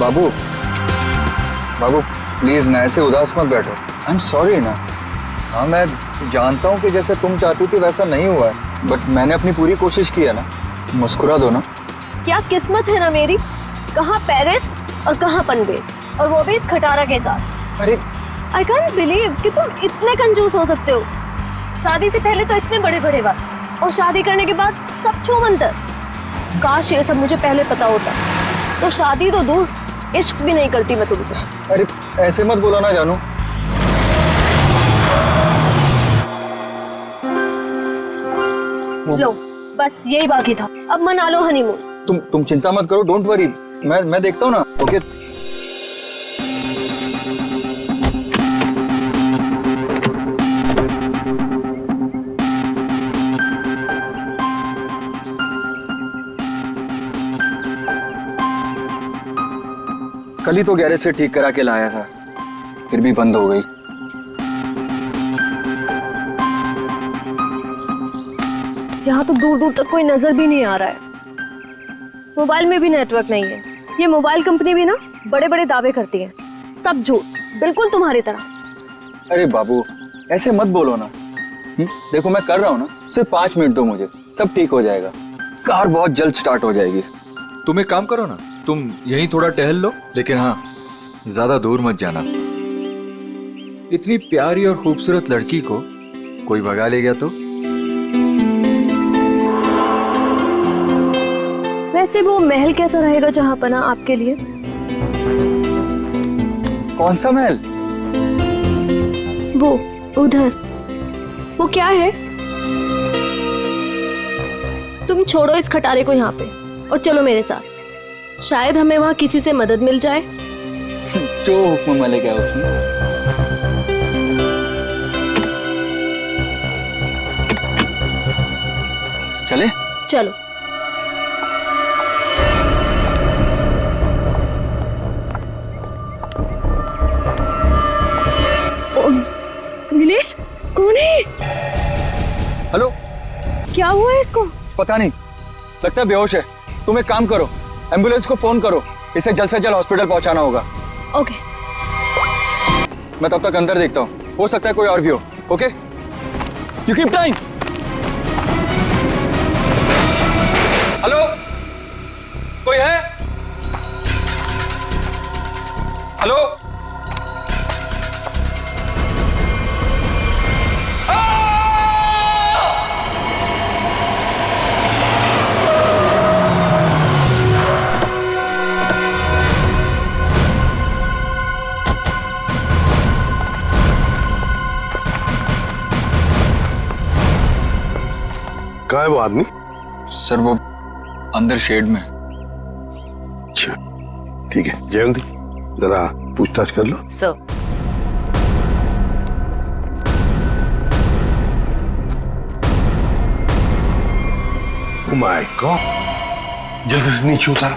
बाबू बाबू please ना ऐसे उदास मत बैठो। आई एम सॉरी ना। हाँ मैं जानता हूँ कि जैसे तुम चाहती थी वैसा नहीं हुआ है, बट मैंने अपनी पूरी कोशिश की है ना। मुस्कुरा दो ना। क्या किस्मत है ना मेरी, कहाँ पेरिस और कहाँ पनवेल, और वो भी इस खटारा के साथ। अरे आई कांट बिलीव कि तुम इतने कंजूस हो सकते हो। शादी से पहले तो इतने बड़े बड़े बात, और शादी करने के बाद सब छूमंतर। काश ये सब मुझे पहले पता होता, तो शादी तो दूर, इश्क भी नहीं करती मैं तुमसे। अरे ऐसे मत बोलो ना जानू। लो बस यही बाकी था, अब मना लो हनीमून। तुम चिंता मत करो, डोंट वरी। मैं देखता हूँ ना। ओके कल ही तो गैरेज से ठीक करा के लाया था, फिर भी बंद हो गई। यहाँ तो दूर दूर तक कोई नजर भी नहीं आ रहा है। मोबाइल में भी नेटवर्क नहीं है। ये मोबाइल कंपनी भी ना बड़े बड़े दावे करती है, सब झूठ, बिल्कुल तुम्हारी तरह। अरे बाबू ऐसे मत बोलो ना। देखो मैं कर रहा हूँ ना, सिर्फ 5 मिनट दो मुझे, सब ठीक हो जाएगा। कार बहुत जल्द स्टार्ट हो जाएगी। तुम एक काम करो ना, तुम यहीं थोड़ा टहल लो, लेकिन हाँ ज्यादा दूर मत जाना। इतनी प्यारी और खूबसूरत लड़की को कोई भगा ले गया तो? वैसे वो महल कैसा रहेगा जहाँ पना आपके लिए? कौन सा महल? वो उधर, वो क्या है? तुम छोड़ो इस खटारे को यहाँ पे और चलो मेरे साथ। शायद हमें वहाँ किसी से मदद मिल जाए। जो हुक्म मलिक है उसने। चले? चलो। नीलेश, कौन है? हेलो। क्या हुआ है इसको? पता नहीं, लगता है बेहोश है। तुम एक काम करो, एम्बुलेंस को फोन करो, इसे जल्द से जल्द हॉस्पिटल पहुंचाना होगा। ओके। मैं तब तक अंदर देखता हूँ, हो सकता है कोई और भी हो। Okay, you keep time. Hello, कोई है? हेलो। कहाँ है वो आदमी? सर वो अंदर शेड में। अच्छा ठीक है, जयंती जरा पूछताछ कर लो। सर। ओह माय गॉड, जल्दी से नीचे उतारो,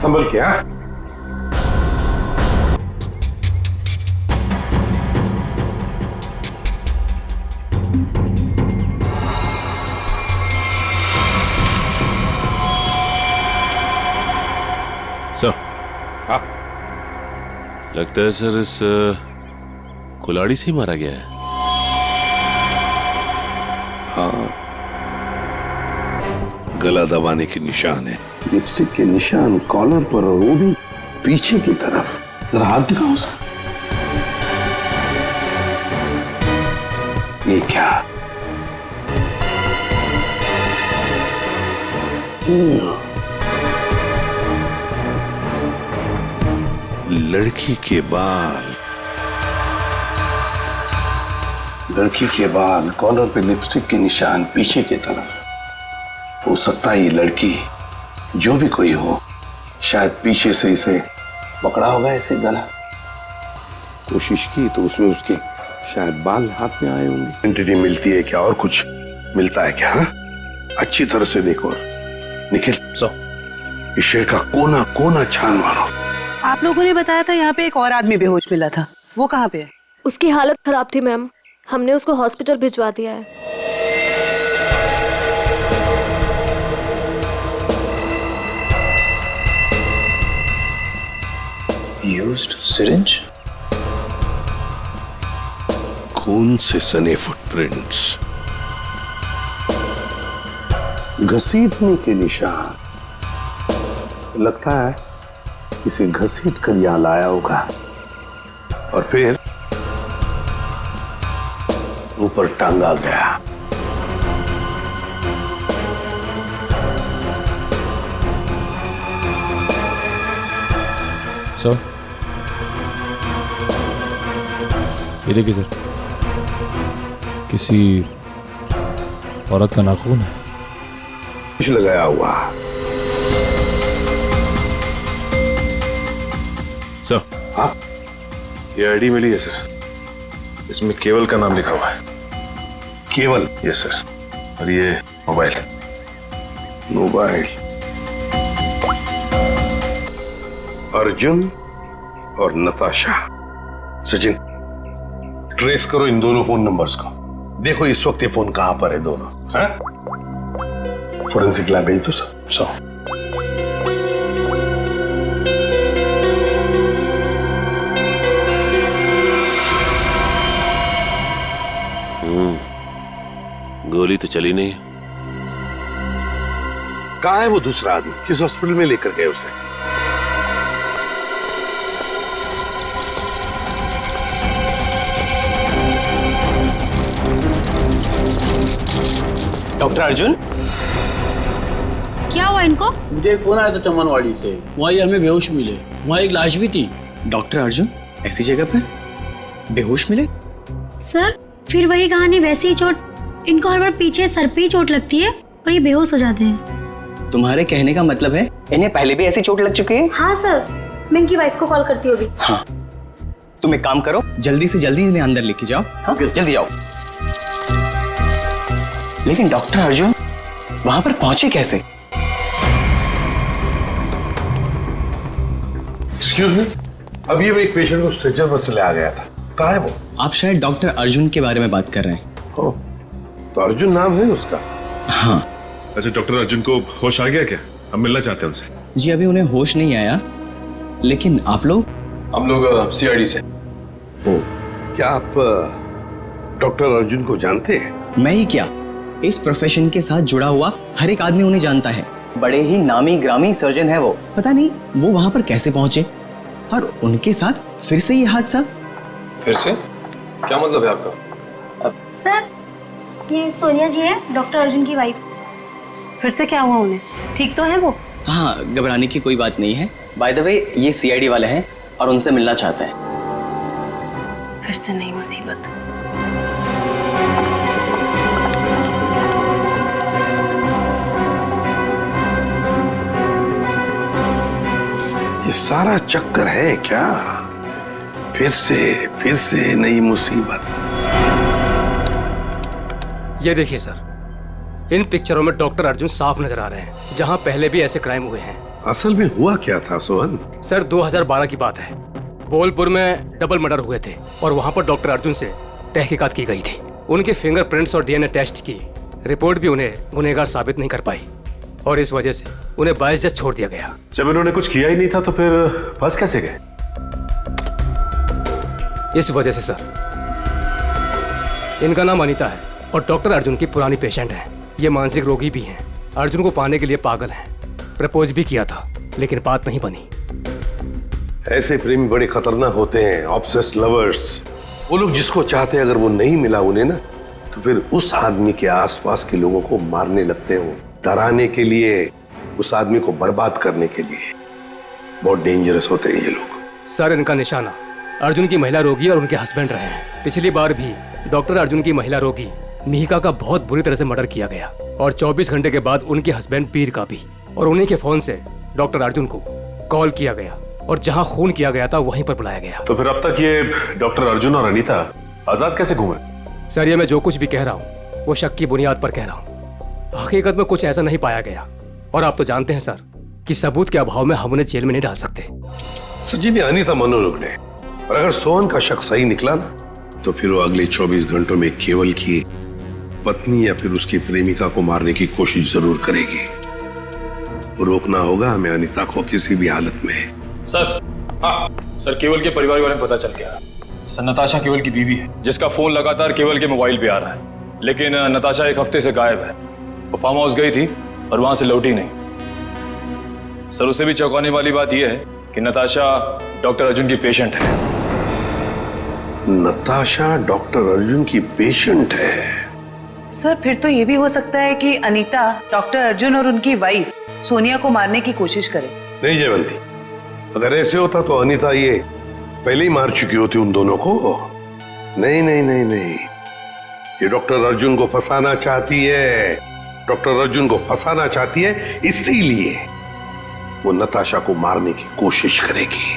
संभल के। हाँ सर। हाँ लगता है सर इस कुल्हाड़ी से ही मारा गया है। हाँ, गला दबाने के निशान है, लिपस्टिक के निशान कॉलर पर, और वो भी पीछे की तरफ। जरा हाथ दिखाओ उसका। ये क्या? लड़की के बाल, लड़की के बाल, कॉलर पे लिपस्टिक के निशान, पीछे की तरफ। हो सकता है ये लड़की, जो भी कोई हो, शायद पीछे से इसे पकड़ा होगा ऐसे गला। कोशिश की तो उसमें उसके शायद बाल हाथ में आए होंगे। आइडेंटिटी मिलती है क्या और कुछ मिलता है क्या? हाँ? अच्छी तरह से देखो निखिल। इस शेर का कोना कोना छान मारो। आप लोगों ने बताया था यहाँ पे एक और आदमी बेहोश मिला था, वो कहाँ पे है? उसकी हालत खराब थी मैम, हमने उसको हॉस्पिटल भिजवा दिया है। यूज्ड सिरिंज, खून से सने फुटप्रिंट्स, घसीटने के निशान। लगता है इसे घसीट कर यहां लाया होगा और फिर ऊपर टांगा गया। सर ये देखिए सर, किसी औरत का नाखून है। कुछ लगाया हुआ। सर हाँ, ये आईडी मिली है सर, इसमें केवल का नाम लिखा हुआ है। केवल? यस सर, और ये मोबाइल। मोबाइल, अर्जुन और नताशा। सचिन, ट्रेस करो इन दोनों फोन नंबर्स को, देखो इस वक्त ये फोन कहां पर है दोनों। फोरेंसिक लैब भेज दो सर। गोली तो चली नहीं। कहां है वो दूसरा आदमी? किस हॉस्पिटल में लेकर गए उसे? डॉक्टर अर्जुन, क्या हुआ इनको? मुझे एक फोन आया था चमनवाड़ी से, वहाँ ये हमें बेहोश मिले, वहाँ एक लाश भी थी। डॉक्टर अर्जुन ऐसी जगह पर बेहोश मिले? सर फिर वही कहानी, वैसी ही चोट। इनको हर बार पीछे सर पे ही चोट लगती है और ये बेहोश हो जाते हैं। तुम्हारे कहने का मतलब है इन्हें पहले भी ऐसी चोट लग चुकी है? हाँ सर, मैं इनकी वाइफ को कॉल करती हूँ अभी। हाँ, तुम एक काम करो, जल्दी से जल्दी इन्हें अंदर लेके जाओ। हाँ जल्दी जाओ। लेकिन डॉक्टर अर्जुन वहां पर पहुंचे कैसे? एक्सक्यूज मी, अभी एक पेशेंट को स्ट्रेचर पर से ले आ गया था, कहाँ है वो? आप शायद डॉक्टर अर्जुन के बारे में बात कर रहे हैं। ओ, तो अर्जुन नाम है उसका? हाँ। अच्छा, डॉक्टर अर्जुन को होश आ गया क्या? हम मिलना चाहते हैं उनसे। जी अभी उन्हें होश नहीं आया, लेकिन आप लोग? हम लोग सीआईडी से। ओ, क्या आप डॉक्टर अर्जुन को जानते हैं? मैं ही क्या, इस प्रोफेशन के साथ जुड़ा हुआ हर एक आदमी उन्हें जानता है। बड़े ही नामी ग्रामी सर्जन है वो। पता नहीं वो वहां पर कैसे पहुंचे और उनके साथ फिर से ये हादसा। फिर से? क्या मतलब है आपका? सर ये सोनिया जी है, डॉक्टर अर्जुन की वाइफ। फिर से क्या हुआ उन्हें? ठीक तो है वो? हाँ, घबराने की कोई बात नहीं है। बाय द वे ये सीआईडी वाले हैं और उनसे मिलना चाहते हैं। फिर से नई मुसीबत। ये सारा चक्कर है क्या? फिर से नई मुसीबत। ये देखिए सर, इन पिक्चरों में डॉक्टर अर्जुन साफ नजर आ रहे हैं, जहां पहले भी ऐसे क्राइम हुए हैं। असल में हुआ क्या था सोहन? सर 2012 की बात है, बोलपुर में डबल मर्डर हुए थे और वहां पर डॉक्टर अर्जुन से तहकीकात की गई थी। उनके फिंगरप्रिंट्स और डीएनए टेस्ट की रिपोर्ट भी उन्हें गुनहगार साबित नहीं कर पाई और इस वजह से उन्हें बाइज्जत छोड़ दिया गया। जब इन्होंने कुछ किया ही नहीं था तो फिर फंस कैसे गए? इस वजह से सर, इनका नाम अनीता है और डॉक्टर अर्जुन की पुरानी पेशेंट है। ये मानसिक रोगी भी हैं, अर्जुन को पाने के लिए पागल हैं। प्रपोज भी किया था लेकिन बात नहीं बनी। ऐसे प्रेमी बड़े खतरनाक होते हैं, ऑब्सेस्ड लवर्स। वो लोग जिसको चाहते हैं अगर वो नहीं मिला उन्हें ना, तो फिर उस आदमी के आसपास के लोगों को मारने लगते हैं, डराने के लिए, उस आदमी को बर्बाद करने के लिए। बहुत डेंजरस होते हैं ये लोग। सर इनका निशाना अर्जुन की महिला रोगी और उनके हस्बैंड रहे हैं। पिछली बार भी डॉक्टर अर्जुन की महिला रोगी मिहिका का बहुत बुरी तरह से मर्डर किया गया और 24 घंटे के बाद उनके हस्बैंड पीर का भी, और उन्हीं के फोन से डॉक्टर अर्जुन को कॉल किया गया और जहां खून किया गया था वहीं पर बुलाया गया। तो फिर अब तक ये डॉक्टर अर्जुन और अनीता आजाद कैसे घूमे? सर ये मैं जो कुछ भी कह रहा हूँ वो शक की बुनियाद पर कह रहा हूँ। हकीकत में कुछ ऐसा नहीं पाया गया और आप तो जानते हैं सर कि सबूत के अभाव में हम उन्हें जेल में नहीं डाल सकते। सचिन, अनीता मनोरोग ने, और अगर सोहन का शक सही निकला ना, तो फिर वो अगले 24 घंटों में केवल की पत्नी या फिर उसकी प्रेमिका को मारने की कोशिश जरूर करेगी। रोकना होगा हमें अनीता को किसी भी हालत में। सर सर केवल के परिवार के बारे में पता चल गया। सर नताशा केवल की बीवी है, जिसका फोन लगातार केवल के मोबाइल पे आ रहा है। लेकिन नताशा एक हफ्ते से गायब है। वो फार्म हाउस गई थी और वहां से लौटी नहीं। सर उससे भी चौंकाने वाली बात यह है कि नताशा डॉक्टर अर्जुन की पेशेंट है। नताशा डॉक्टर अर्जुन की पेशेंट है? सर फिर तो ये भी हो सकता है कि अनीता डॉक्टर अर्जुन और उनकी वाइफ सोनिया को मारने की कोशिश करे। नहीं जयवंती, अगर ऐसे होता तो अनीता ये पहले ही मार चुकी होती उन दोनों को। नहीं नहीं नहीं नहीं, ये डॉक्टर अर्जुन को फंसाना चाहती है। डॉक्टर अर्जुन को फंसाना चाहती है, इसीलिए वो नताशा को मारने की कोशिश करेगी,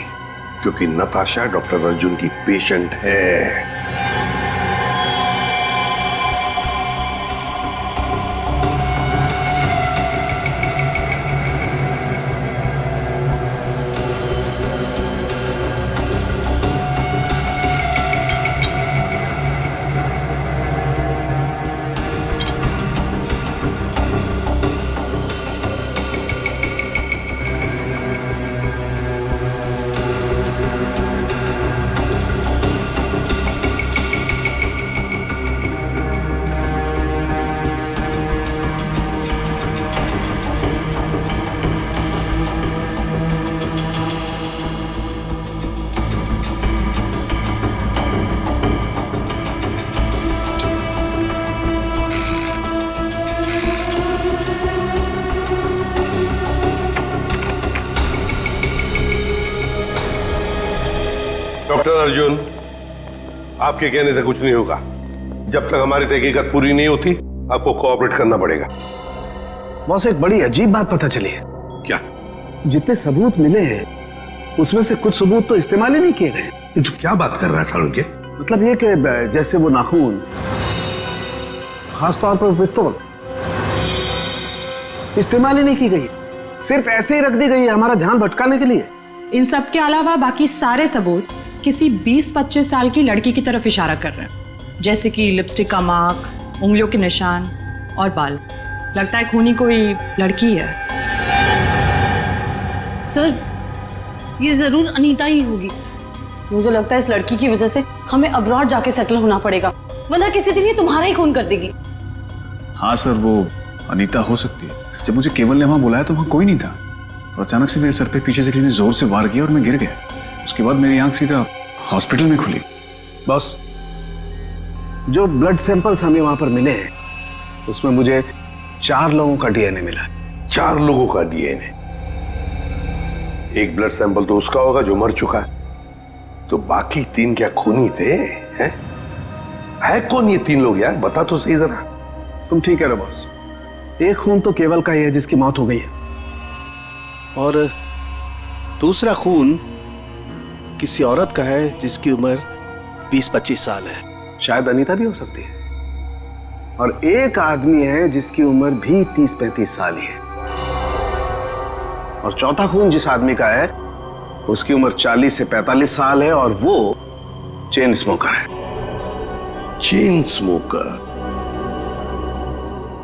क्योंकि नताशा डॉक्टर अर्जुन की पेशेंट है। डॉक्टर अर्जुन, आपके कहने से कुछ नहीं होगा। जब तक हमारी तहकीकात पूरी नहीं होती, आपको कोऑपरेट करना पड़ेगा। बॉस, एक बड़ी अजीब बात पता चली है। क्या? जितने सबूत मिले हैं उसमें से कुछ सबूत तो इस्तेमाल ही नहीं किए गए। ये तो क्या बात कर रहा है सालुंके? मतलब ये कि जैसे वो नाखून, खासतौर पर पिस्तौल, इस्तेमाल ही नहीं की गई, सिर्फ ऐसे ही रख दी गई है हमारा ध्यान भटकाने के लिए। इन सब के अलावा बाकी सारे सबूत किसी 20-25 साल की लड़की की तरफ इशारा कर रहे हैं, जैसे कि लिपस्टिक का मार्क, उंगलियों के निशान और बाल। लगता है खूनी कोई लड़की है। सर ये जरूर अनीता ही होगी। मुझे लगता है इस लड़की की वजह से हमें अब्रॉड जाके सेटल होना पड़ेगा, वरना किसी दिन ये तुम्हारा ही खून कर देगी। हाँ सर, वो अनीता हो सकती है। जब मुझे केवल ने वहां बुलाया तो वहां कोई नहीं था, और अचानक से मेरे सर पे पीछे से किसी ने जोर से वार किया और मैं गिर गया। उसके बाद मेरी आंख सीधा हॉस्पिटल में खुली। बॉस, जो ब्लड सैंपल्स हमें वहां पर मिले हैं उसमें मुझे 4 लोगों का डीएनए मिला। 4 लोगों का डीएनए? एक ब्लड सैंपल तो उसका होगा जो मर चुका है, तो बाकी 3 क्या खूनी थे? हैं? है कौन ये 3 लोग यार? बता तो सही जरा। तुम ठीक कह रहे हो बॉस, एक खून तो केवल का ही है जिसकी मौत हो गई है, और दूसरा खून किसी औरत का है जिसकी उम्र 20-25 साल है। शायद अनीता भी हो सकती है। और एक आदमी है जिसकी उम्र भी 30-35 साल ही है। और चौथा खून जिस आदमी का है उसकी उम्र 40 से 45 साल है, और वो चेन स्मोकर है। Chain smoker?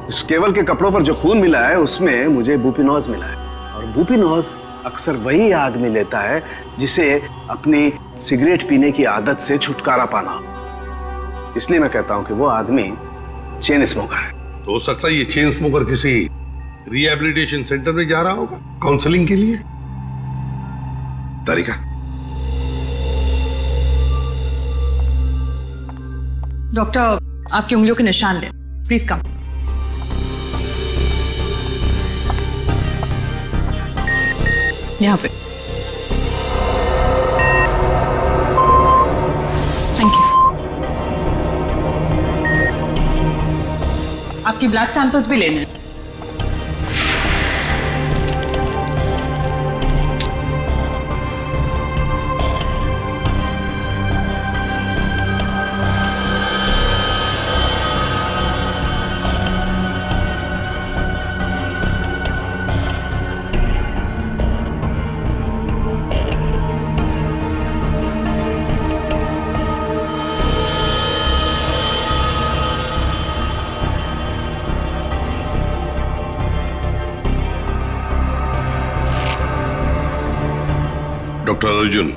इस केवल के कपड़ों पर जो खून मिला है उसमें मुझे बुपिनोज मिला है, और बुपिनोज अक्सर वही आदमी लेता है जिसे अपनी सिगरेट पीने की आदत से छुटकारा पाना। इसलिए मैं कहता हूं कि वो आदमी चेन स्मोकर है। तो हो सकता है ये चेन स्मोकर किसी रिहैबिलिटेशन सेंटर में जा रहा होगा काउंसलिंग के लिए। तारिका, डॉक्टर आपकी उंगलियों के निशान ले, प्लीज कम। यहाँ पे। Thank you. आपकी ब्लड सैंपल्स भी लेने हैं। डॉक्टर अर्जुन,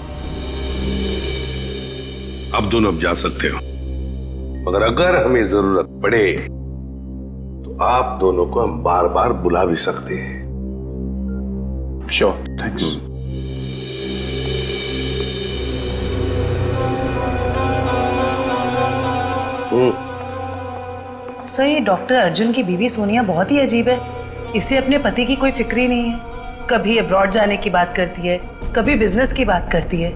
अब दोनों अब जा सकते हो, मगर अगर हमें जरूरत पड़े तो आप दोनों को हम बार बार बुला भी सकते हैं। Sure, thanks. सर, ये डॉक्टर अर्जुन की बीवी सोनिया बहुत ही अजीब है। इसे अपने पति की कोई फिक्र ही नहीं है। कभी अब्रॉड जाने की बात करती है, कभी बिजनेस की बात करती है।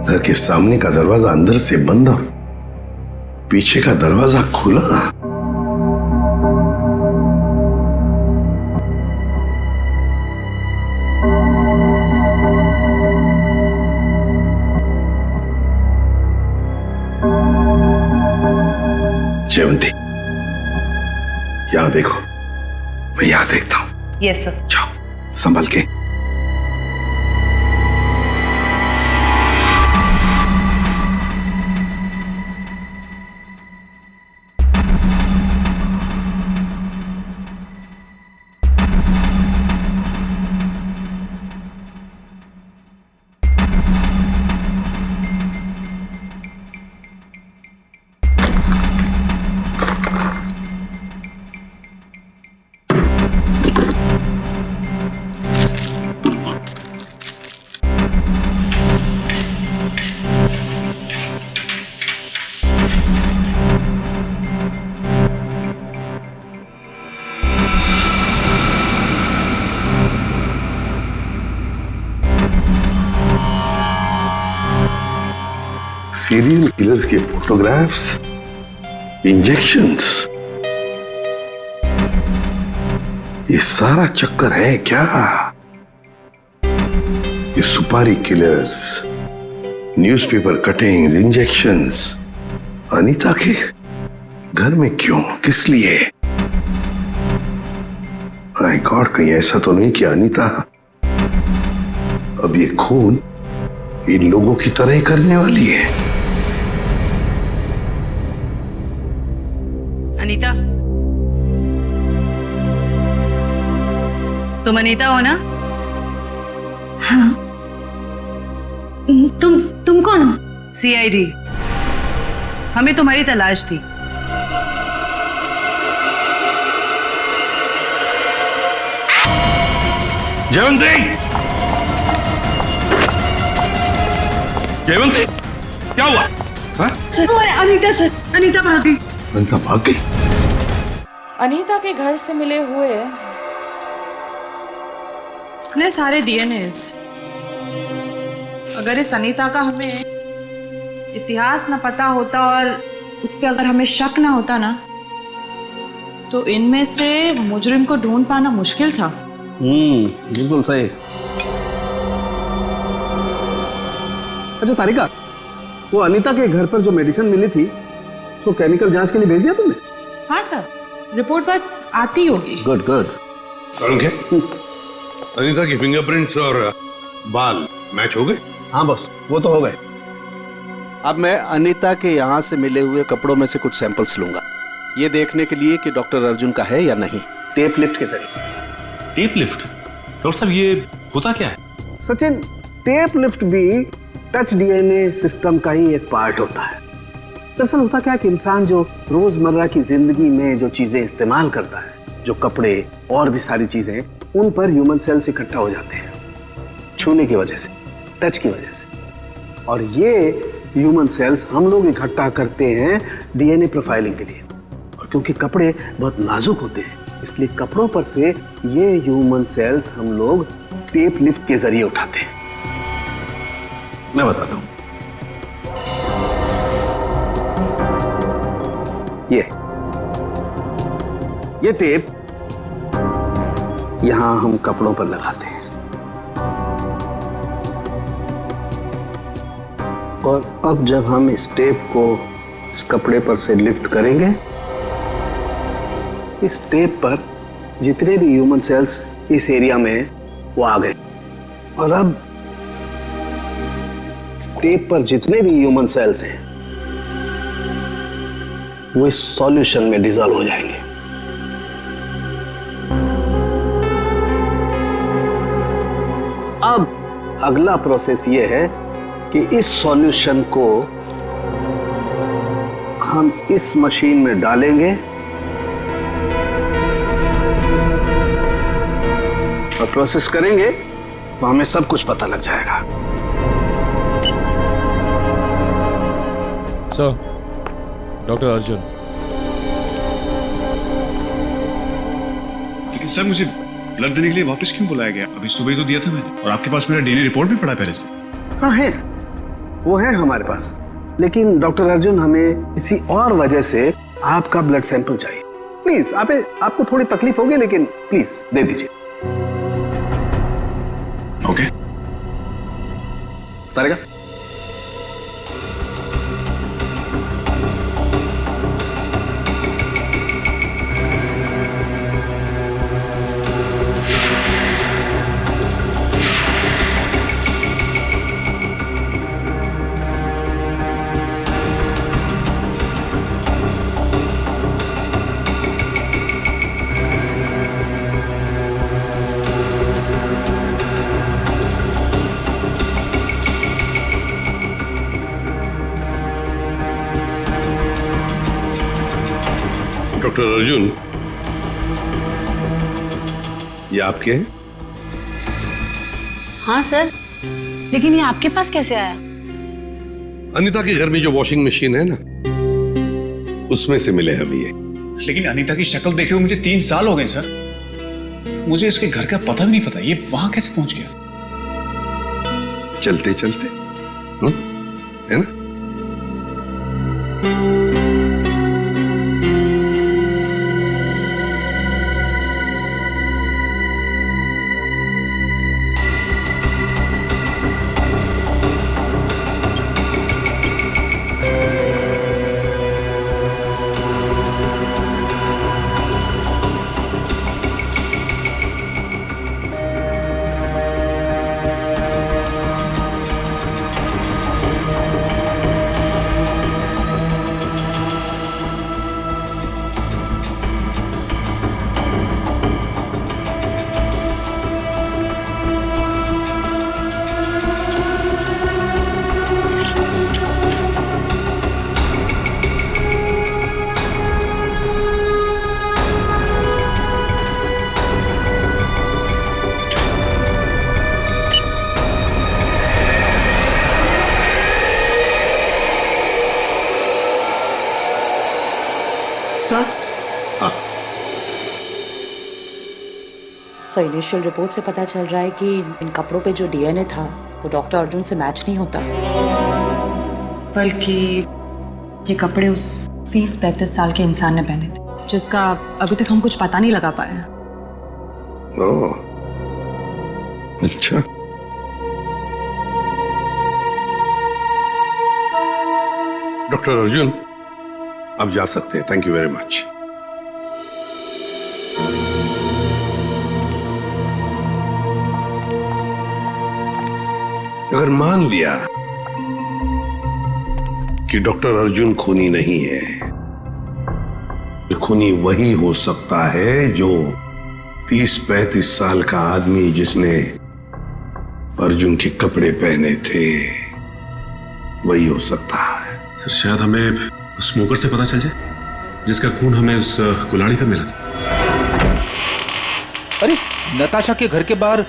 घर के सामने का दरवाजा अंदर से बंद और पीछे का दरवाजा खुला। जयवंती, यहां देखो, मैं यहां देखता हूं। Yes sir. जाओ, संभल के। सीरियल किलर्स के फोटोग्राफ्स, इंजेक्शंस, ये सारा चक्कर है क्या? ये सुपारी killers, newspaper cuttings, injections Anita के घर में क्यों, किस लिए? माय गॉड, कहीं ऐसा तो नहीं कि अनीता अब ये खून इन लोगों की तरह ही करने वाली है? अनीता, तुम अनीता हो ना? हाँ। तुम कौन हो? सीआईडी। हमें तुम्हारी तलाश थी। जयवंती, जयवंती, क्या हुआ? सर, अनीता सर, अनीता भाग गई। अनीता भाग गई? अनीता के घर से मिले हुए इतने सारे डीएनएस, अगर इस अनीता का हमें इतिहास न पता होता और उस पर अगर हमें शक ना होता ना, तो इनमें से मुजरिम को ढूंढ पाना मुश्किल था। बिल्कुल सही। अच्छा तारिका, वो अनीता के घर पर जो मेडिसिन मिली थी तो केमिकल जांच के लिए भेज दिया तुमने? हाँ सर, रिपोर्ट बस आती होगी। Good good. अनीता की फिंगरप्रिंट्स और बाल मैच हो गए? हाँ बॉस, वो तो हो गए। अब मैं अनीता के यहाँ से मिले हुए कपड़ों में से कुछ सैंपल्स लूंगा, ये देखने के लिए कि डॉक्टर अर्जुन का है या नहीं, टेप लिफ्ट के जरिए। Tape lift? डॉक्टर साहब, ये होता क्या है? सचिन, टेप लिफ्ट भी टच डीएनए सिस्टम का ही एक पार्ट होता है। दरअसल होता क्या कि इंसान जो रोजमर्रा की जिंदगी में जो चीजें इस्तेमाल करता है, जो कपड़े और भी सारी चीजें, उन पर ह्यूमन सेल्स इकट्ठा हो जाते हैं छूने की वजह से, टच की वजह से। और ये ह्यूमन सेल्स हम लोग इकट्ठा करते हैं डीएनए प्रोफाइलिंग के लिए। और क्योंकि कपड़े बहुत नाजुक होते हैं, इसलिए कपड़ों पर से ये ह्यूमन सेल्स हम लोग टेप लिफ्ट के जरिए उठाते हैं। मैं बताता हूं, ये टेप यहां हम कपड़ों पर लगाते हैं और अब जब हम इस टेप को इस कपड़े पर से लिफ्ट करेंगे, इस टेप पर जितने भी ह्यूमन सेल्स इस एरिया में वो आ गए। और अब टेप पर जितने भी ह्यूमन सेल्स हैं वो इस सॉल्यूशन में डिजॉल्व हो जाएंगे। अब अगला प्रोसेस ये है कि इस सॉल्यूशन को हम इस मशीन में डालेंगे और प्रोसेस करेंगे तो हमें सब कुछ पता लग जाएगा। Sir, doctor Arjun. लेकिन सर मुझे ब्लड देने के लिए वापस क्यों बुलाया गया? अभी सुबह तो दिया था मैंने, और आपके पास मेरा डीएनए रिपोर्ट भी पड़ा पहले से। हाँ है, वो है हमारे पास, लेकिन डॉक्टर अर्जुन हमें किसी और वजह से आपका ब्लड सैंपल चाहिए। प्लीज, आपको थोड़ी तकलीफ होगी लेकिन प्लीज दे दीजिए। ओके, तारेगा। डॉक्टर अर्जुन, ये आपके हैं? हाँ सर, लेकिन ये आपके पास कैसे आया? अनीता के घर में जो वॉशिंग मशीन है ना, उसमें से मिले हमें ये। लेकिन अनीता की शक्ल देखे हुए मुझे 3 साल हो गए सर। मुझे इसके घर का पता भी नहीं पता, ये वहां कैसे पहुंच गया? चलते चलते है ना? सर, सर इनिशियल रिपोर्ट से पता चल रहा है कि इन कपड़ों पे जो डीएनए था वो डॉक्टर अर्जुन से मैच नहीं होता। बल्कि ये कपड़े उस 30-35 साल के इंसान ने पहने थे, जिसका अभी तक हम कुछ पता नहीं लगा पाए। ओह, अच्छा। डॉक्टर अर्जुन, आप जा सकते हैं। Thank you very much. अगर मान लिया कि डॉक्टर अर्जुन खूनी नहीं है, खूनी वही हो सकता है जो 30-35 साल का आदमी जिसने अर्जुन के कपड़े पहने थे, वही हो सकता है। सर शायद हमें स्मोकर से पता चल जाए जिसका खून हमें उस कुल्हाड़ी पे मिला था। अरे नताशा के घर के बाहर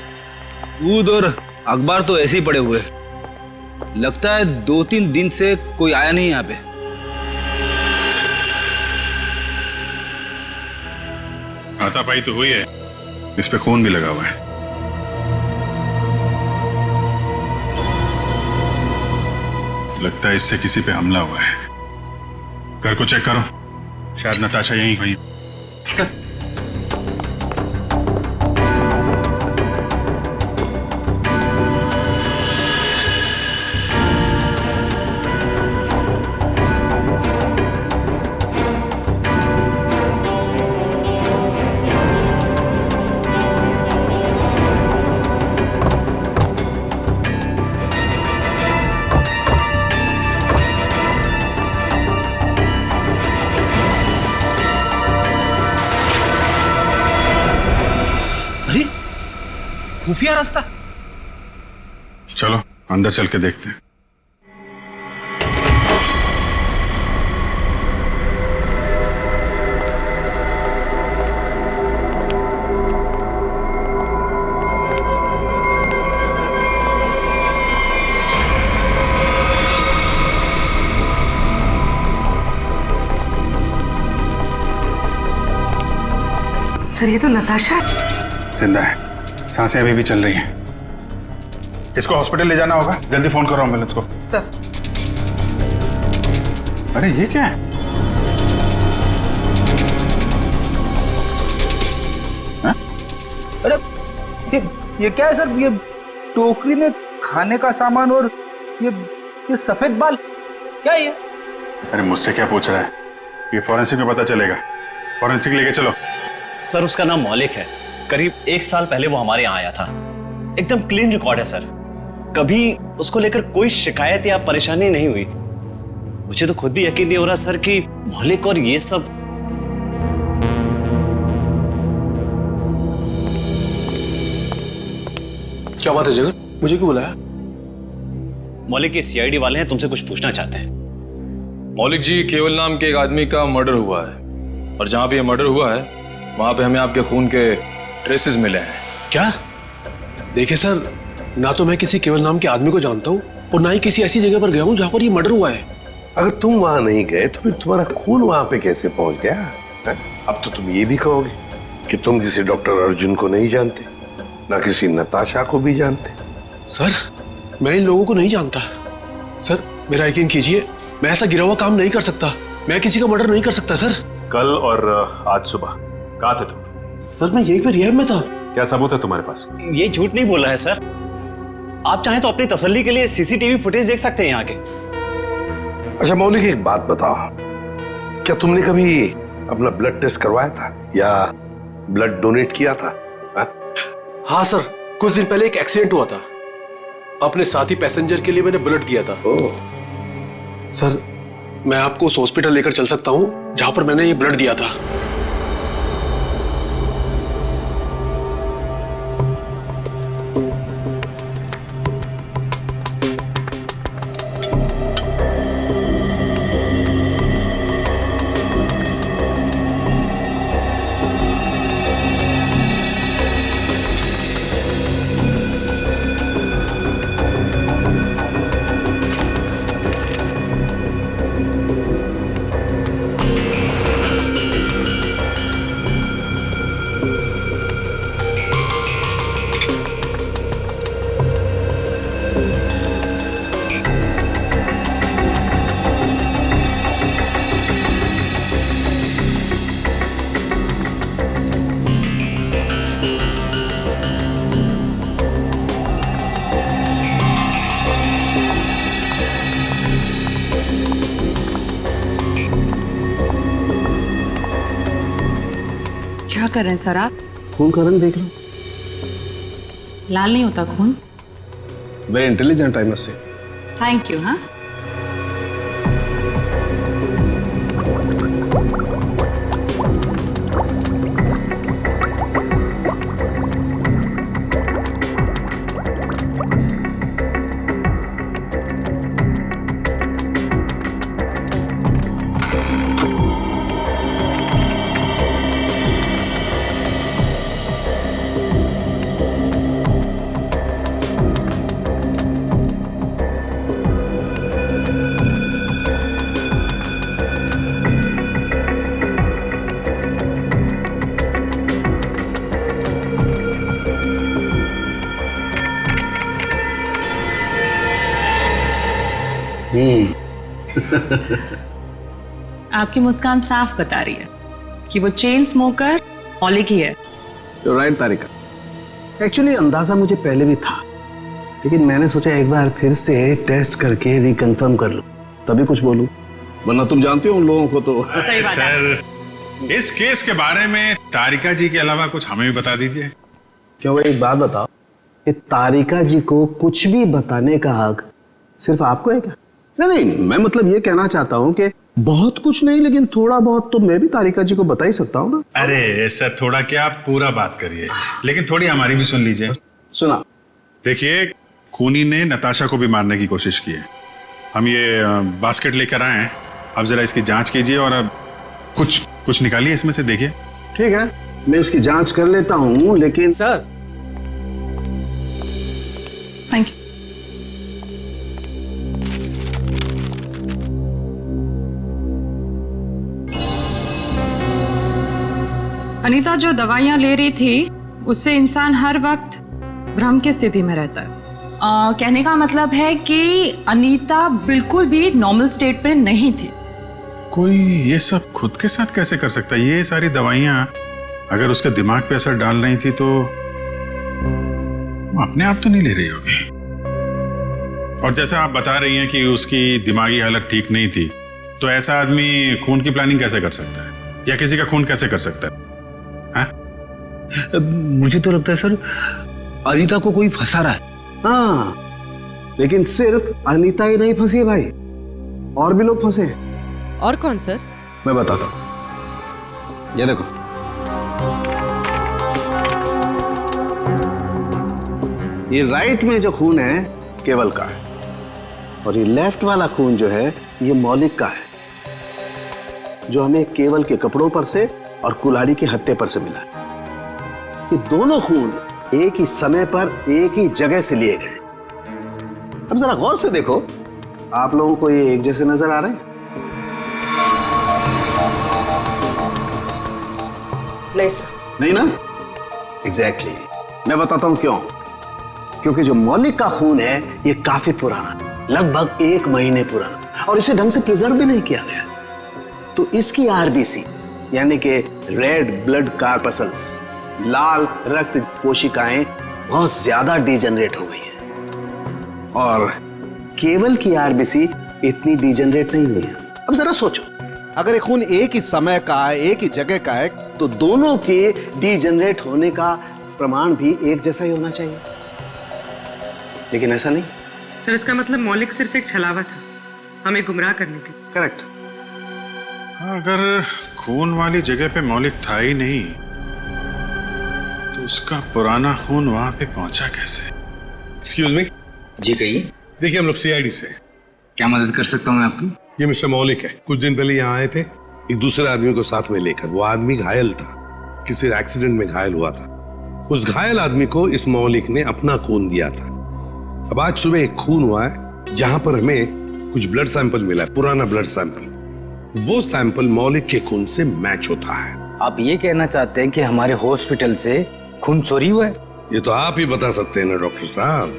दूध और अखबार तो ऐसे ही पड़े हुए, लगता है 2-3 दिन से कोई आया नहीं यहाँ पे। हाथापाई तो हुई है, इस पे खून भी लगा हुआ है। लगता है इससे किसी पे हमला हुआ है। घर को चेक करो, शायद नताशा यहीं हुई। सर, खुफिया रास्ता। चलो अंदर चल के देखते हैं। सर ये तो नताशा है। जिंदा है, सांसें अभी भी चल रही हैं। इसको हॉस्पिटल ले जाना होगा, जल्दी फोन करो एम्बुलेंस को। सर अरे ये क्या है? हा? अरे ये क्या है सर? ये टोकरी में खाने का सामान और ये सफेद बाल क्या है ये? अरे मुझसे क्या पूछ रहा है? ये फॉरेंसिक में पता चलेगा। फॉरेंसिक लेके चलो। सर उसका नाम मौलिक है। करीब 1 साल पहले वो हमारे यहाँ आया था। एकदम क्लीन रिकॉर्ड है सर। कभी उसको लेकर कोई शिकायत या परेशानी नहीं हुई। मुझे तो खुद भी यकीन नहीं हो रहा सर कि मौलिक और ये सब। क्या बात है जगन, मुझे क्यों बुलाया? मौलिक के सीआईडी वाले हैं, तुमसे कुछ पूछना चाहते हैं। मौलिक जी, केवल नाम के एक आदमी का मर्डर हुआ है और जहां पे ये मर्डर हुआ है वहां पे हमें आपके खून के ट्रेसेस मिले हैं। क्या? देखिए सर, ना तो मैं किसी केवल नाम के आदमी को जानता हूँ और ना ही किसी ऐसी जगह पर गया हूँ जहाँ पर ये मर्डर हुआ है। अगर तुम वहां नहीं गए तो फिर तुम्हारा खून वहां पे कैसे पहुंच गया है? अब तो तुम ये भी कहोगे कि तुम किसी डॉक्टर अर्जुन को नहीं जानते, ना किसी नताशा को भी जानते। सर मैं इन लोगों को नहीं जानता। सर मेरा यकीन कीजिए, मैं ऐसा गिरा हुआ काम नहीं कर सकता। मैं किसी का मर्डर नहीं कर सकता सर। कल और आज सुबह कहाँ थे तुम? सर मैं यहीं पर रिहैब में था। क्या सबूत है तुम्हारे पास? ये झूठ नहीं बोल रहा है सर। आप चाहें तो अपनी तसल्ली के लिए सीसीटीवी फुटेज देख सकते हैं यहाँ के। अच्छा मौलिक, एक बात बताओ, क्या तुमने कभी अपना ब्लड टेस्ट करवाया था या ब्लड डोनेट किया था? हाँ सर, कुछ दिन पहले एक एक्सीडेंट हुआ था। अपने साथी पैसेंजर के लिए मैंने ब्लड दिया था। सर मैं आपको उस हॉस्पिटल लेकर चल सकता हूँ जहां पर मैंने ये ब्लड दिया था। क्या कर रहे हैं सर आप? खून का रंग देख लो। लाल नहीं होता खून। Very intelligent I must say. Thank you. हाँ आपकी मुस्कान साफ बता रही है कि वो चेन स्मोकर मौलिक ही है। राइट तारिका। एक्चुअली अंदाजा मुझे पहले भी था, लेकिन मैंने सोचा एक बार फिर से टेस्ट करके रिकंफर्म कर लूं, तभी कुछ बोलूं, वरना तुम जानते हो उन लोगों को तो। सही बात है। सर इस केस के बारे में तारिका जी के अलावा कुछ हमें भी बता दीजिए। क्या वो एक बात बताओ कि तारिका जी को कुछ भी बताने का हक सिर्फ आपको है क्या? नहीं, मैं मतलब ये कहना चाहता हूँ कि बहुत कुछ नहीं, लेकिन थोड़ा बहुत तो मैं भी तारिका जी को बता ही सकता हूँ ना। अरे सर थोड़ा क्या, आप पूरा बात करिए, लेकिन थोड़ी हमारी भी सुन लीजिए। सुना। देखिए, खूनी ने नताशा को भी मारने की कोशिश की है। हम ये बास्केट लेकर आए हैं, अब जरा इसकी जांच कीजिए और अब कुछ निकालिए इसमें से, देखिए। ठीक है, मैं इसकी जांच कर लेता हूँ, लेकिन सर थैंक यू। अनीता जो दवाइयाँ ले रही थी उससे इंसान हर वक्त भ्रम की स्थिति में रहता है। कहने का मतलब है कि अनीता बिल्कुल भी नॉर्मल स्टेट पे नहीं थी। कोई ये सब खुद के साथ कैसे कर सकता है? ये सारी दवाइयाँ अगर उसके दिमाग पे असर डाल रही थी तो वो अपने आप तो नहीं ले रही होगी। और जैसा आप बता रही हैं कि उसकी दिमागी हालत ठीक नहीं थी, तो ऐसा आदमी खून की प्लानिंग कैसे कर सकता है, या किसी का खून कैसे कर सकता है? मुझे तो लगता है सर अनीता को कोई फंसा रहा है। हाँ, लेकिन सिर्फ अनीता ही नहीं फंसी है भाई, और भी लोग फंसे हैं। और कौन सर? मैं बताता हूं, ये देखो। ये राइट में जो खून है केवल का है, और ये लेफ्ट वाला खून जो है ये मौलिक का है, जो हमें केवल के कपड़ों पर से और कुल्हाड़ी के हत्थे पर से मिला है। ये दोनों खून एक ही समय पर एक ही जगह से लिए गए। अब जरा गौर से देखो, आप लोगों को ये एक जैसे नजर आ रहे हैं? नहीं सर। नहीं ना? एग्जैक्टली। मैं बताता हूं क्यों। क्योंकि जो मौलिक का खून है ये काफी पुराना है, लगभग 1 महीने पुराना, और इसे ढंग से प्रिजर्व भी नहीं किया गया। तो इसकी आरबीसी यानी कि रेड ब्लड कार्पसल्स, लाल रक्त कोशिकाएं बहुत ज्यादा डिजेनरेट हो गई हैं, और केवल की आरबीसी इतनी डिजेनरेट नहीं हुई है। अब जरा सोचो, अगर ये खून एक ही समय का है, एक ही जगह का है, तो दोनों के डिजेनरेट होने का प्रमाण भी एक जैसा ही होना चाहिए, लेकिन ऐसा नहीं। सर इसका मतलब मौलिक सिर्फ एक छलावा था, हमें गुमराह करने के। करेक्ट। अगर खून वाली जगह पे मौलिक था ही नहीं, तो उसका पुराना खून वहां पे पहुंचा कैसे? Excuse me. जी कहिए। देखिए, हम लोग सीआईडी से। क्या मदद कर सकता हूँ मैं आपकी? ये मिस्टर मौलिक है। कुछ दिन पहले यहाँ आए थे एक दूसरे आदमी को साथ में लेकर। वो आदमी घायल था, किसी एक्सीडेंट में घायल हुआ था। उस घायल आदमी को इस मौलिक ने अपना खून दिया था। अब आज सुबह एक खून हुआ है जहां पर हमें कुछ ब्लड सैंपल मिला है, पुराना ब्लड सैंपल। वो सैंपल मौलिक के खून से मैच होता है। आप ये कहना चाहते हैं कि हमारे हॉस्पिटल से खून चोरी हुआ है? ये तो आप ही बता सकते हैं ना डॉक्टर साहब।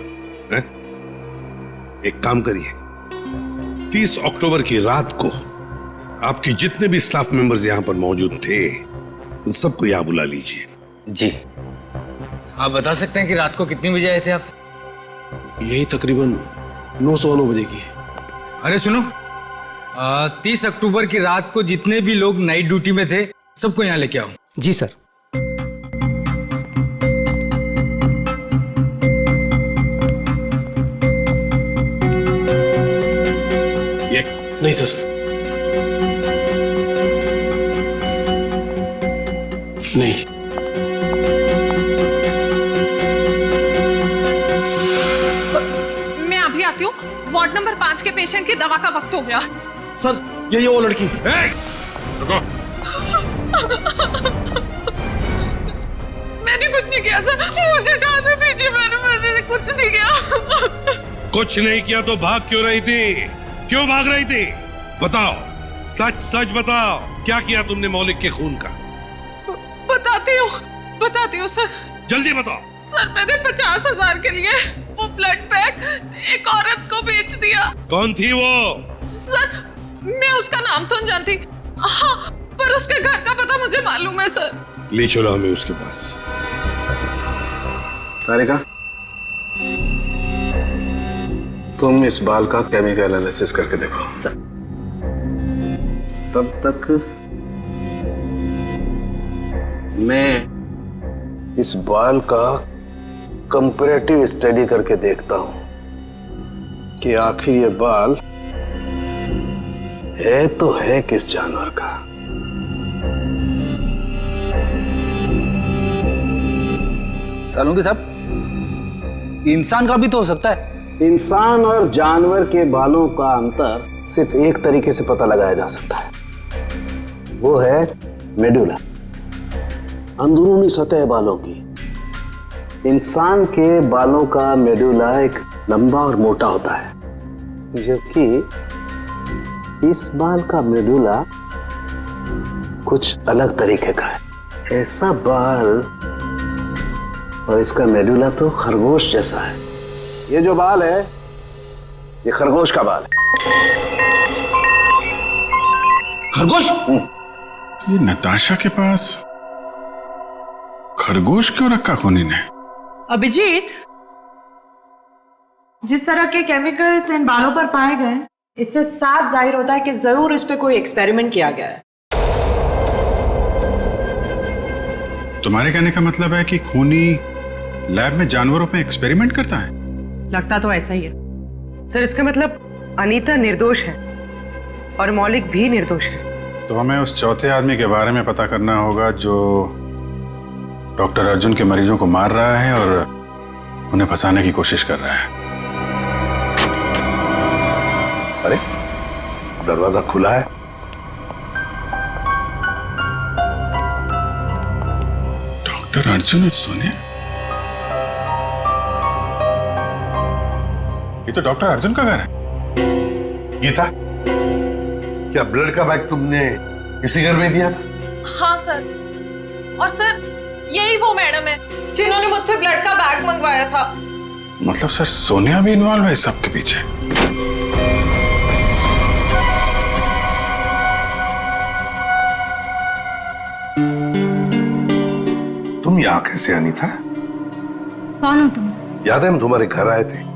एक काम करिए, 30 अक्टूबर की रात को आपके जितने भी स्टाफ मेंबर्स यहाँ पर मौजूद थे उन सबको यहाँ बुला लीजिए। जी। आप बता सकते हैं कि रात को कितने बजे आए थे आप? यही तकरीबन 9:15 बजे की। अरे सुनो, 30 अक्टूबर की रात को जितने भी लोग नाइट ड्यूटी में थे सबको यहाँ लेके आओ। जी सर। ये नहीं सर, नहीं। मैं अभी आती हूँ। वार्ड नंबर 5 के पेशेंट की दवा का वक्त हो गया। सर यही वो लड़की। रुको। मैंने कुछ नहीं किया सर, मुझे जाने दीजिए। मैंने कुछ नहीं किया। कुछ नहीं किया तो भाग क्यों रही थी? क्यों भाग रही थी? बताओ, सच सच बताओ, क्या किया तुमने मौलिक के खून का? बताती हूँ सर। जल्दी बताओ। सर मैंने 50,000 के लिए वो ब्लड पैक एक औरत को बेच दिया। कौन थी वो? सर मैं उसका नाम तो नहीं जानती, हाँ, पर उसके घर का पता मुझे मालूम है सर। ले चलो हमें उसके पास। तारिका, तुम इस बाल का केमिकल एनालिसिस करके देखो। सर। तब तक मैं इस बाल का कंपैरेटिव स्टडी करके देखता हूं कि आखिर ये बाल है तो है किस जानवर का। सालुंगी साहब, इंसान का भी तो हो सकता है। इंसान और जानवर के बालों का अंतर सिर्फ एक तरीके से पता लगाया जा सकता है, वो है मेडुला, अंदरूनी सतह बालों की। इंसान के बालों का मेडुला एक लंबा और मोटा होता है, जबकि इस बाल का मेडुला कुछ अलग तरीके का है। ऐसा बाल और इसका मेडुला तो खरगोश जैसा है। ये जो बाल है ये खरगोश का बाल है। खरगोश? ये नताशा के पास खरगोश क्यों रखा खूनी ने? अभिजीत, जिस तरह के केमिकल्स इन बालों पर पाए गए, इससे साफ जाहिर होता है कि जरूर इस पे कोई एक्सपेरिमेंट किया गया है। तुम्हारे कहने का मतलब है कि खूनी लैब में जानवरों पे एक्सपेरिमेंट करता है? लगता तो ऐसा ही है। सर, इसका मतलब अनीता निर्दोष है और मौलिक भी निर्दोष है। तो हमें उस चौथे आदमी के बारे में पता करना होगा जो डॉक्टर अर्जुन के मरीजों को मार रहा है और उन्हें फंसाने की कोशिश कर रहा है। अरे दरवाजा खुला है। डॉक्टर अर्जुन और सोनिया? ये तो डॉक्टर अर्जुन का घर है। गीता, क्या ब्लड का बैग तुमने इसी घर में दिया था? हाँ सर, और सर यही वो मैडम है जिन्होंने मुझसे ब्लड का बैग मंगवाया था। मतलब सर सोनिया भी इन्वॉल्व है इस सब के पीछे? तुम यहाँ कैसे आनी था? कौन हो तुम? याद है हम तुम्हारे घर आए थे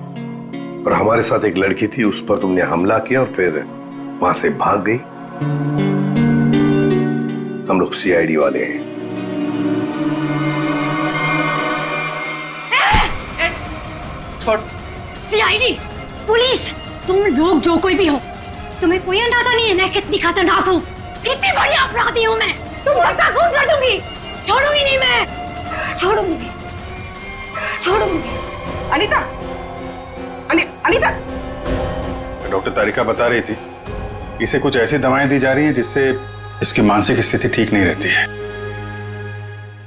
और हमारे साथ एक लड़की थी, उस पर तुमने हमला किया और फिर वहां से भाग गई। हम लोग सीआईडी वाले हैं। सीआईडी, पुलिस, तुम लोग जो कोई भी हो, तुम्हें कोई अंदाजा नहीं है मैं कितनी खतरनाक हूँ, कितनी बड़ी अपराधी हूँ मैं। तुम सबका खून कर दूंगी, छोड़ूंगी नहीं मैं, छोड़ूंगी। अनीता, अनीता। डॉक्टर तारिका बता रही थी इसे कुछ ऐसी दवाएं दी जा रही हैं जिससे इसकी मानसिक स्थिति ठीक नहीं रहती है।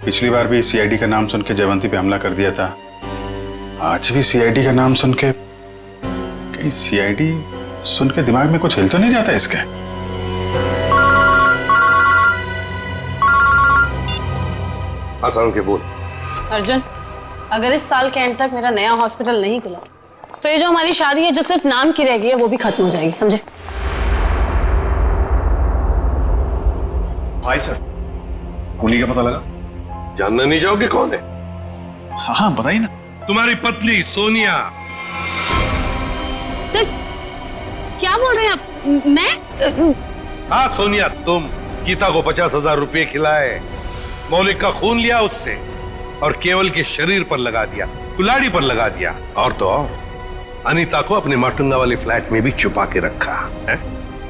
पिछली बार भी सीआईडी का नाम सुन के जयवंती पे हमला कर दिया था, आज भी सीआईडी का नाम सुन के, कहीं सीआईडी सुन के दिमाग में कुछ हिल तो नहीं जाता इसके? आसान के बोल। अर्जुन, अगर इस साल के एंड तक मेरा नया हॉस्पिटल नहीं खुला तो ये जो हमारी शादी है जो सिर्फ नाम की रह गई है वो भी खत्म हो जाएगी, समझे? भाई सर, खूनी का पता लगा? जानना नहीं चाहोगे कौन है? हाँ बताइए ना। तुम्हारी पत्नी सोनिया। सर क्या बोल रहे हैं आप? मैं? हाँ सोनिया, तुम गीता को 50,000 रुपए खिलाए, मौलिक का खून लिया उससे और केवल के शरीर पर लगा दिया, कुल्हाड़ी पर लगा दिया, और तो और अनीता को अपने माटुंगा वाले फ्लैट में भी छुपा के रखा है?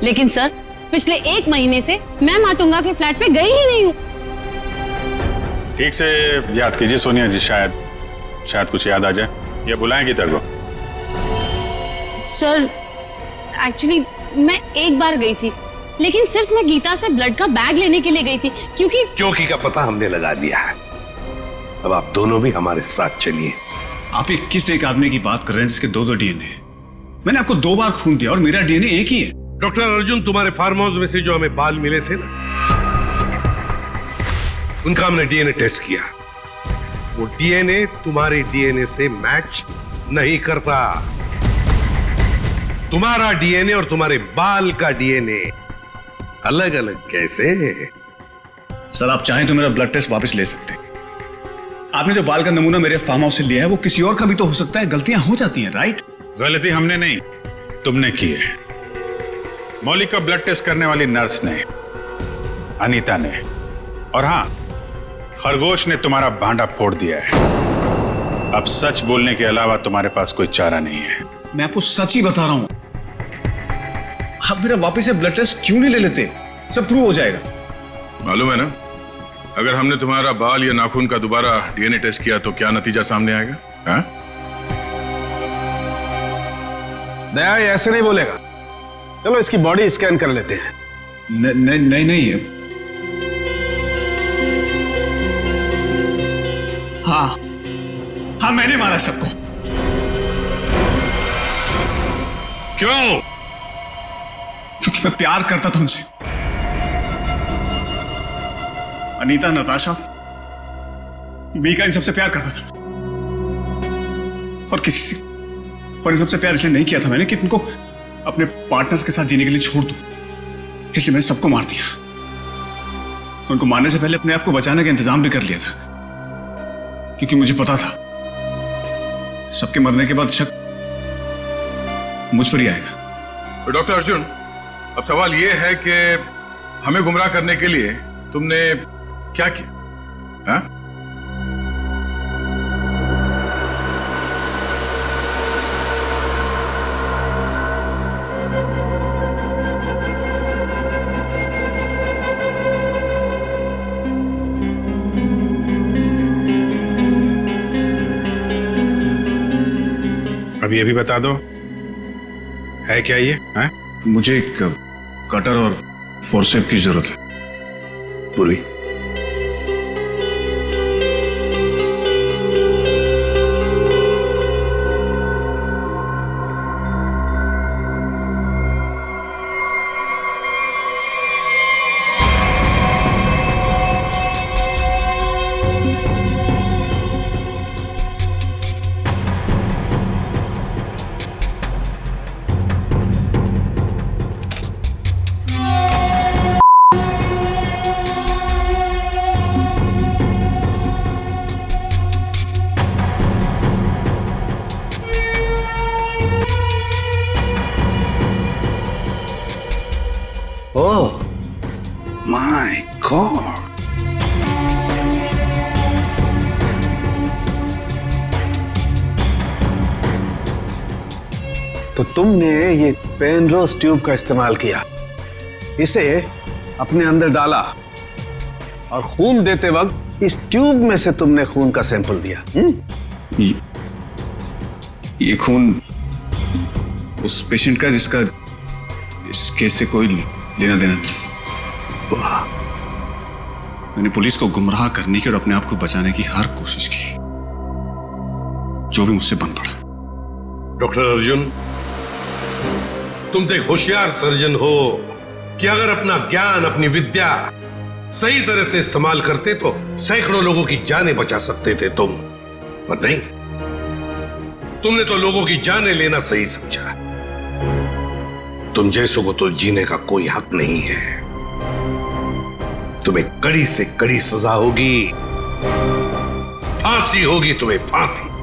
लेकिन सर पिछले 1 महीने से मैं माटुंगा के फ्लैट पे गई ही नहीं हूँ। ठीक से याद कीजिए सोनिया जी, शायद कुछ याद आ जाए, या बुलाएं गीता को। सर एक्चुअली मैं एक बार गई थी, लेकिन सिर्फ मैं गीता से ब्लड का बैग लेने के लिए गई थी, क्योंकि का पता हमने लगा लिया है। अब आप दोनों भी हमारे साथ चलिए। आप एक किस एक आदमी की बात कर रहे हैं जिसके 2 डीएनए? मैंने आपको 2 बार खून दिया और मेरा डीएनए एक ही है। डॉक्टर अर्जुन, तुम्हारे फार्म हाउस में से जो हमें बाल मिले थे ना, उनका हमने डीएनए टेस्ट किया। वो डीएनए तुम्हारे डीएनए से मैच नहीं करता। तुम्हारा डीएनए और तुम्हारे बाल का डीएनए अलग अलग कैसे? सर आप चाहें तो मेरा ब्लड टेस्ट वापस ले सकते हैं। आपने जो बाल का नमूना मेरे फार्म हाउस से लिया है वो किसी और का भी तो हो सकता है, गलतियां हो जाती हैं, राइट? गलती हमने नहीं, तुमने की है। मौलिक का ब्लड टेस्ट करने वाली नर्स ने, अनीता ने, और हाँ खरगोश ने तुम्हारा भांडा फोड़ दिया है। अब सच बोलने के अलावा तुम्हारे पास कोई चारा नहीं है। मैं आपको सच ही बता रहा हूं। आप मेरा वापस से ब्लड टेस्ट क्यों नहीं ले लेते? सब प्रूव हो जाएगा। मालूम है ना, अगर हमने तुम्हारा बाल या नाखून का दोबारा डीएनए टेस्ट किया तो क्या नतीजा सामने आएगा? हाँ? दया ये ऐसे नहीं बोलेगा। चलो इसकी बॉडी स्कैन कर लेते हैं। नहीं। हाँ मैंने मारा सबको। क्यों? क्योंकि मैं प्यार करता था उनसे। अनीता, नताशा, मीका, इन सबसे प्यार करता था। और इन सबसे प्यार इसलिए नहीं किया था मैंने कि उनको अपने पार्टनर्स के साथ जीने के लिए छोड़ दूं। इसलिए मैंने सबको मार दिया। उनको मारने से पहले अपने आप को बचाने का इंतजाम भी कर लिया था, क्योंकि मुझे पता था सबके मरने के बाद शक मुझ पर ही आएगा। तो डॉक्टर अर्जुन, अब सवाल यह है कि हमें गुमराह करने के लिए तुमने क्या किया? हाँ? अब ये भी बता दो, है क्या ये? है? मुझे एक कटर और फोर्सेप की जरूरत है। पूर्वी, Oh my God! तो तुमने ये पेनरोज ट्यूब का इस्तेमाल किया, इसे अपने अंदर डाला और खून देते वक्त इस ट्यूब में से तुमने खून का सैंपल दिया। ये खून उस पेशेंट का जिसका इस केस से कोई लेना देना नहीं। वाह! मैंने पुलिस को गुमराह करने की और अपने आप को बचाने की हर कोशिश की, जो भी मुझसे बन पड़ा। डॉक्टर अर्जुन, तुम तो एक होशियार सर्जन हो कि अगर अपना ज्ञान, अपनी विद्या सही तरह से इस्तेमाल करते तो सैकड़ों लोगों की जानें बचा सकते थे तुम, पर नहीं, तुमने तो लोगों की जानें लेना सही समझा। तुम जैसों को तो जीने का कोई हक नहीं है। तुम्हें कड़ी से कड़ी सजा होगी, फांसी होगी तुम्हें, फांसी।